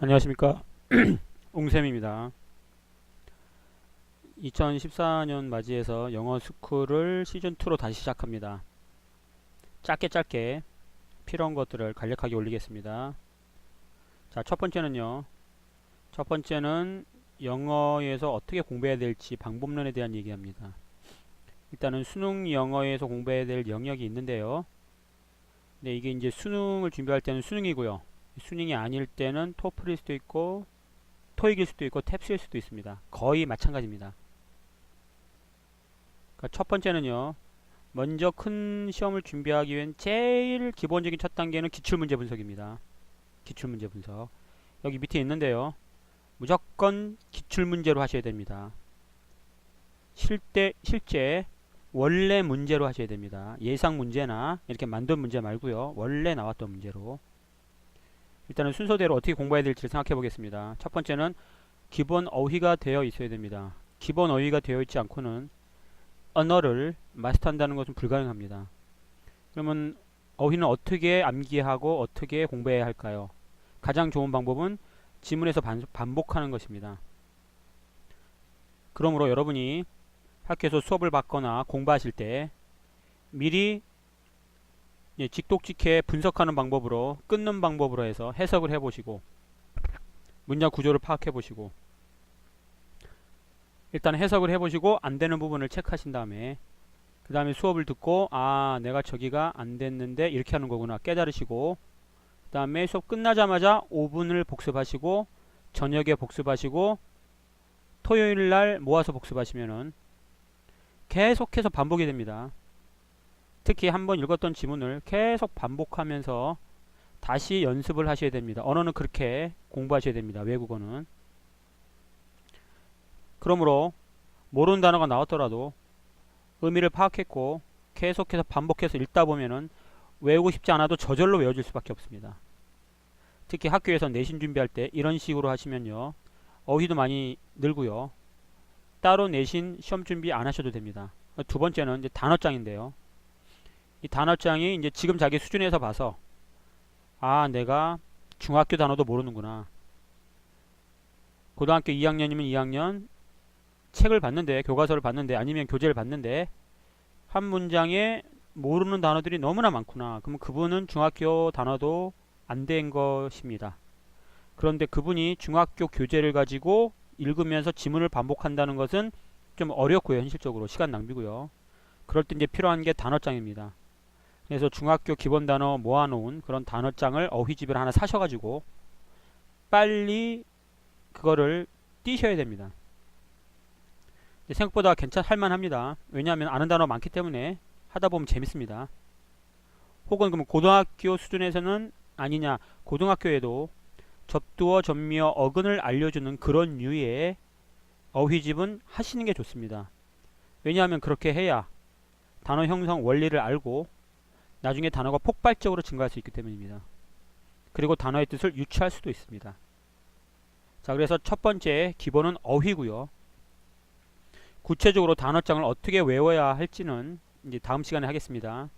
안녕하십니까. 웅쌤입니다. 2014년 맞이해서 영어 스쿨을 시즌2로 다시 시작합니다. 짧게 필요한 것들을 간략하게 올리겠습니다. 자, 첫 번째는요. 첫 번째는 영어에서 어떻게 공부해야 될지 방법론에 대한 얘기합니다. 일단은 수능 영어에서 공부해야 될 영역이 있는데요. 근데 이게 이제 수능을 준비할 때는 수능이고요. 수능이 아닐 때는 토플일 수도 있고 토익일 수도 있고 탭스일 수도 있습니다. 거의 마찬가지입니다. 그러니까 첫 번째는요. 먼저 큰 시험을 준비하기 위한 제일 기본적인 첫 단계는 기출문제 분석입니다. 기출문제 분석. 여기 밑에 있는데요. 무조건 기출문제로 하셔야 됩니다. 실제 원래 문제로 하셔야 됩니다. 예상 문제나 이렇게 만든 문제 말고요. 원래 나왔던 문제로. 일단은 순서대로 어떻게 공부해야 될지 생각해 보겠습니다. 첫 번째는 기본 어휘가 되어 있어야 됩니다. 기본 어휘가 되어 있지 않고는 언어를 마스터한다는 것은 불가능합니다. 그러면 어휘는 어떻게 암기하고 어떻게 공부해야 할까요? 가장 좋은 방법은 지문에서 반복하는 것입니다. 그러므로 여러분이 학교에서 수업을 받거나 공부하실 때 미리 직독직해 분석하는 방법으로 끊는 방법으로 해서 해석을 해보시고 문장 구조를 파악해보시고 일단 해석을 해보시고 안되는 부분을 체크하신 다음에 그 다음에 수업을 듣고 아 내가 저기가 안됐는데 이렇게 하는 거구나 깨달으시고 그 다음에 수업 끝나자마자 5분을 복습하시고 저녁에 복습하시고 토요일날 모아서 복습하시면은 계속해서 반복이 됩니다. 특히 한번 읽었던 지문을 계속 반복하면서 다시 연습을 하셔야 됩니다. 언어는 그렇게 공부하셔야 됩니다. 외국어는. 그러므로 모르는 단어가 나왔더라도 의미를 파악했고 계속해서 반복해서 읽다 보면은 외우고 싶지 않아도 저절로 외워질 수밖에 없습니다. 특히 학교에서 내신 준비할 때 이런 식으로 하시면요. 어휘도 많이 늘고요. 따로 내신 시험 준비 안 하셔도 됩니다. 두 번째는 이제 단어장인데요. 이 단어장이 이제 지금 자기 수준에서 봐서 아 내가 중학교 단어도 모르는구나. 고등학교 2학년이면 2학년 책을 봤는데 교과서를 봤는데 아니면 교재를 봤는데 한 문장에 모르는 단어들이 너무나 많구나. 그러면 그분은 중학교 단어도 안 된 것입니다. 그런데 그분이 중학교 교재를 가지고 읽으면서 지문을 반복한다는 것은 좀 어렵고요. 현실적으로 시간 낭비고요. 그럴 때 이제 필요한 게 단어장입니다. 그래서 중학교 기본 단어 모아놓은 그런 단어장을 어휘집을 하나 사셔가지고 빨리 그거를 띄셔야 됩니다. 생각보다 할만합니다. 왜냐하면 아는 단어 많기 때문에 하다 보면 재밌습니다. 혹은 그럼 고등학교 수준에서는 아니냐, 고등학교에도 접두어, 접미어, 어근을 알려주는 그런 류의 어휘집은 하시는 게 좋습니다. 왜냐하면 그렇게 해야 단어 형성 원리를 알고 나중에 단어가 폭발적으로 증가할 수 있기 때문입니다. 그리고 단어의 뜻을 유추할 수도 있습니다. 자, 그래서 첫 번째 기본은 어휘고요. 구체적으로 단어장을 어떻게 외워야 할지는 이제 다음 시간에 하겠습니다.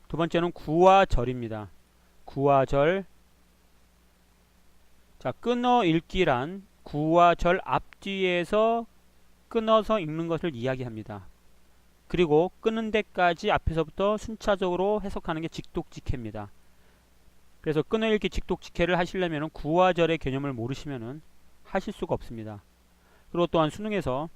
두 번째는 구와 절입니다. 구와 절. 자, 끊어 읽기란 구와 절 앞뒤에서 끊어서 읽는 것을 이야기합니다. 그리고 끊는 데까지 앞에서부터 순차적으로 해석하는 게 직독직해입니다. 그래서 끊어 읽기 직독직해를 하시려면 구와 절의 개념을 모르시면 하실 수가 없습니다. 그리고 또한 수능에서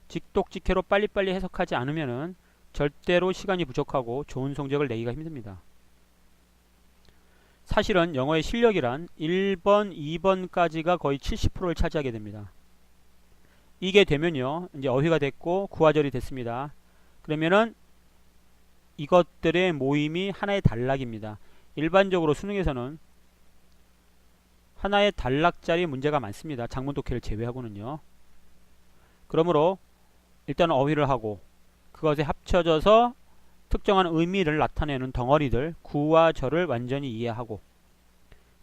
직독직해로 빨리빨리 해석하지 않으면 절대로 시간이 부족하고 좋은 성적을 내기가 힘듭니다. 사실은 영어의 실력이란 1번, 2번까지가 거의 70%를 차지하게 됩니다. 이게 되면요. 이제 어휘가 됐고 구화절이 됐습니다. 그러면은 이것들의 모임이 하나의 단락입니다. 일반적으로 수능에서는 하나의 단락짜리 문제가 많습니다. 작문 독해를 제외하고는요. 그러므로 일단 어휘를 하고 그것에 합쳐져서 특정한 의미를 나타내는 덩어리들 구와 절을 완전히 이해하고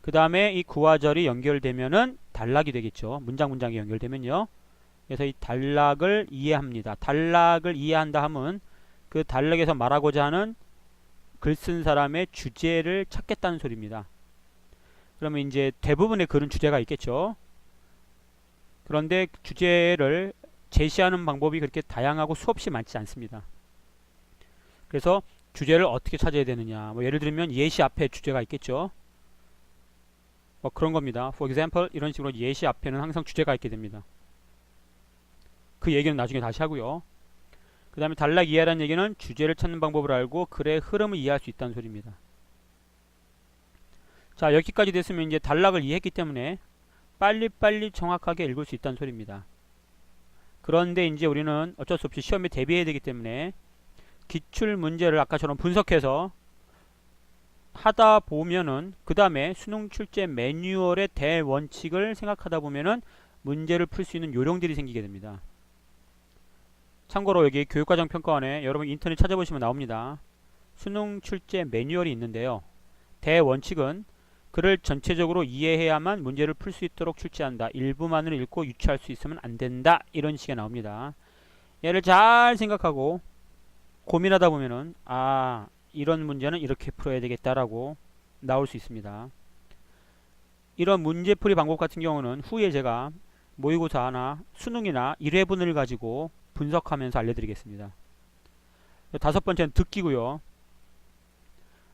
그 다음에 이 구와 절이 연결되면은 단락이 되겠죠. 문장이 연결되면요. 그래서 이 단락을 이해합니다. 단락을 이해한다 하면 그 단락에서 말하고자 하는 글 쓴 사람의 주제를 찾겠다는 소리입니다. 그러면 이제 대부분의 글은 주제가 있겠죠. 그런데 주제를 제시하는 방법이 그렇게 다양하고 수없이 많지 않습니다. 그래서 주제를 어떻게 찾아야 되느냐. 뭐 예를 들면 예시 앞에 주제가 있겠죠. 뭐 그런 겁니다. For example 이런 식으로 예시 앞에는 항상 주제가 있게 됩니다. 그 얘기는 나중에 다시 하고요. 그 다음에 단락 이해라는 얘기는 주제를 찾는 방법을 알고 글의 흐름을 이해할 수 있다는 소리입니다. 자, 여기까지 됐으면 이제 단락을 이해했기 때문에 빨리빨리 정확하게 읽을 수 있다는 소리입니다. 그런데 이제 우리는 어쩔 수 없이 시험에 대비해야 되기 때문에 기출 문제를 아까처럼 분석해서 하다 보면은 그 다음에 수능 출제 매뉴얼의 대원칙을 생각하다 보면은 문제를 풀 수 있는 요령들이 생기게 됩니다. 참고로 여기 교육과정 평가원에 여러분 인터넷 찾아보시면 나옵니다. 수능 출제 매뉴얼이 있는데요. 대원칙은 글을 전체적으로 이해해야만 문제를 풀 수 있도록 출제한다. 일부만을 읽고 유추할 수 있으면 안 된다. 이런 식의 나옵니다. 얘를 잘 생각하고 고민하다 보면은 이런 문제는 이렇게 풀어야 되겠다라고 나올 수 있습니다. 이런 문제풀이 방법 같은 경우는 후에 제가 모의고사나 수능이나 1회분을 가지고 분석하면서 알려드리겠습니다. 다섯 번째는 듣기고요.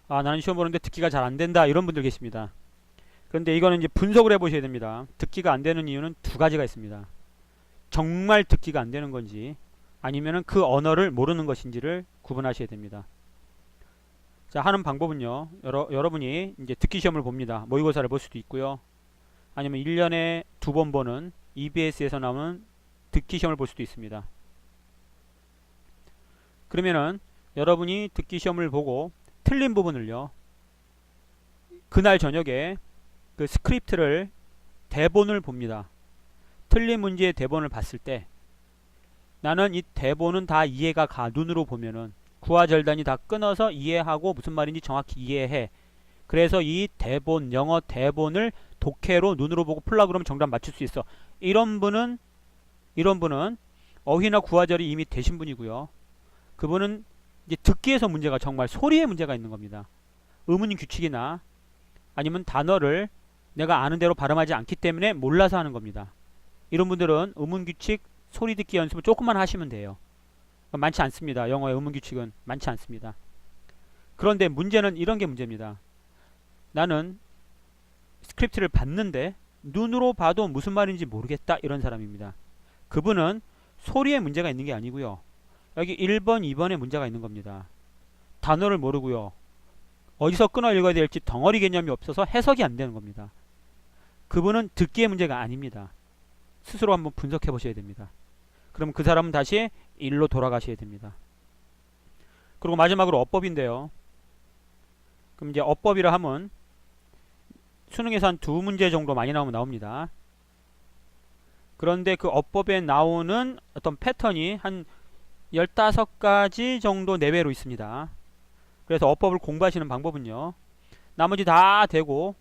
나는 시험 보는데 듣기가 잘 안된다 이런 분들 계십니다. 그런데 이거는 이제 분석을 해보셔야 됩니다. 듣기가 안되는 이유는 두 가지가 있습니다. 정말 듣기가 안되는 건지 아니면은 그 언어를 모르는 것인지를 구분하셔야 됩니다. 자, 하는 방법은요. 여러분이 이제 듣기 시험을 봅니다. 모의고사를 볼 수도 있고요. 아니면 1년에 2번 보는 EBS에서 나오는 듣기 시험을 볼 수도 있습니다. 그러면은 여러분이 듣기 시험을 보고 틀린 부분을요. 그날 저녁에 그 스크립트를 대본을 봅니다. 틀린 문제의 대본을 봤을 때 나는 이 대본은 다 이해가 가. 눈으로 보면은 구화절단이 다 끊어서 이해하고 무슨 말인지 정확히 이해해. 그래서 이 대본, 영어 대본을 독해로 눈으로 보고 풀라 그러면 정답 맞출 수 있어. 이런 분은 어휘나 구화절이 이미 되신 분이고요. 그분은 이제 듣기에서 문제가 정말 소리에 문제가 있는 겁니다. 의문 규칙이나 아니면 단어를 내가 아는 대로 발음하지 않기 때문에 몰라서 하는 겁니다. 이런 분들은 의문 규칙, 소리 듣기 연습을 조금만 하시면 돼요. 많지 않습니다. 영어의 의문 규칙은 많지 않습니다. 그런데 문제는 이런 게 문제입니다. 나는 스크립트를 봤는데 눈으로 봐도 무슨 말인지 모르겠다 이런 사람입니다. 그분은 소리에 문제가 있는 게 아니고요. 여기 1번, 2번에 문제가 있는 겁니다. 단어를 모르고요. 어디서 끊어 읽어야 될지 덩어리 개념이 없어서 해석이 안 되는 겁니다. 그분은 듣기의 문제가 아닙니다. 스스로 한번 분석해 보셔야 됩니다. 그럼 그 사람은 다시 일로 돌아가셔야 됩니다. 그리고 마지막으로 어법인데요. 그럼 이제 어법이라 하면 수능에서 한 2문제 정도 많이 나오면 나옵니다. 그런데 그 어법에 나오는 어떤 패턴이 한 15가지 정도 내외로 있습니다. 그래서 어법을 공부하시는 방법은요. 나머지 다 되고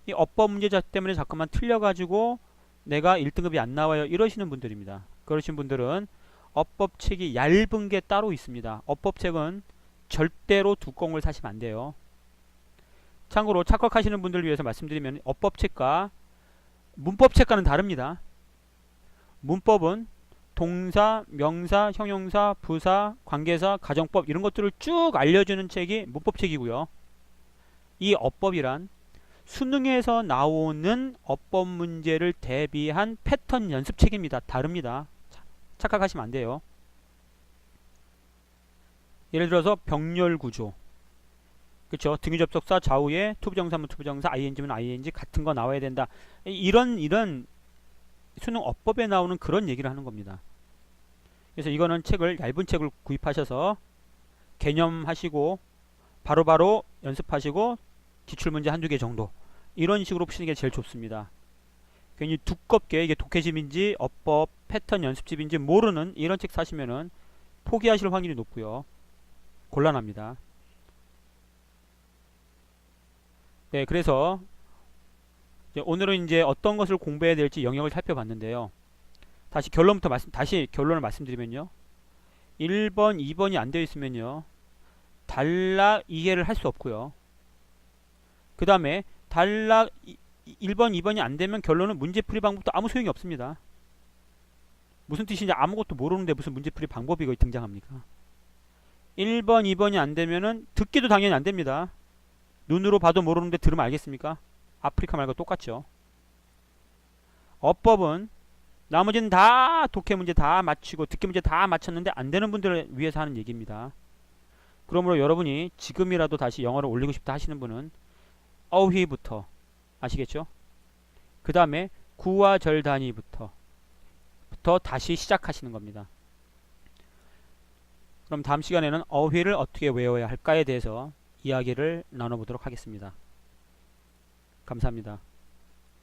이 어법 문제 때문에 자꾸만 틀려가지고 내가 1등급이 안 나와요 이러시는 분들입니다. 그러신 분들은 어법책이 얇은 게 따로 있습니다. 어법책은 절대로 두꺼운 걸 사시면 안 돼요. 참고로 착각하시는 분들을 위해서 말씀드리면 어법책과 문법책과는 다릅니다. 문법은 동사, 명사, 형용사, 부사, 관계사, 가정법 이런 것들을 쭉 알려주는 책이 문법책이고요. 이 어법이란 수능에서 나오는 어법 문제를 대비한 패턴 연습책입니다. 다릅니다. 착각하시면 안 돼요. 예를 들어서 병렬구조, 그쵸? 등유접속사 좌우에 투부정사면 투부정사, ing면 ing 같은 거 나와야 된다. 이런 수능 어법에 나오는 그런 얘기를 하는 겁니다. 그래서 이거는 얇은 책을 구입하셔서 개념하시고 바로바로 연습하시고 기출문제 한두 개 정도 이런 식으로 푸시는 게 제일 좋습니다. 괜히 두껍게 이게 독해집인지 어법 패턴 연습집인지 모르는 이런 책 사시면은 포기하실 확률이 높고요. 곤란합니다. 네, 그래서 오늘은 이제 어떤 것을 공부해야 될지 영역을 살펴봤는데요. 다시 결론을 말씀드리면요. 1번, 2번이 안 되어 있으면요. 단락 이해를 할 수 없고요. 그 다음에 단락 1번, 2번이 안 되면 결론은 문제풀이 방법도 아무 소용이 없습니다. 무슨 뜻인지 아무것도 모르는데 무슨 문제풀이 방법이 거의 등장합니까? 1번, 2번이 안 되면은 듣기도 당연히 안 됩니다. 눈으로 봐도 모르는데 들으면 알겠습니까? 아프리카 말과 똑같죠. 어법은 나머지는 다 독해 문제 다 맞히고 듣기 문제 다 맞췄는데 안 되는 분들을 위해서 하는 얘기입니다. 그러므로 여러분이 지금이라도 다시 영어를 올리고 싶다 하시는 분은 어휘부터 아시겠죠? 그 다음에 구와 절 단위부터 다시 시작하시는 겁니다. 그럼 다음 시간에는 어휘를 어떻게 외워야 할까에 대해서 이야기를 나눠보도록 하겠습니다. 감사합니다.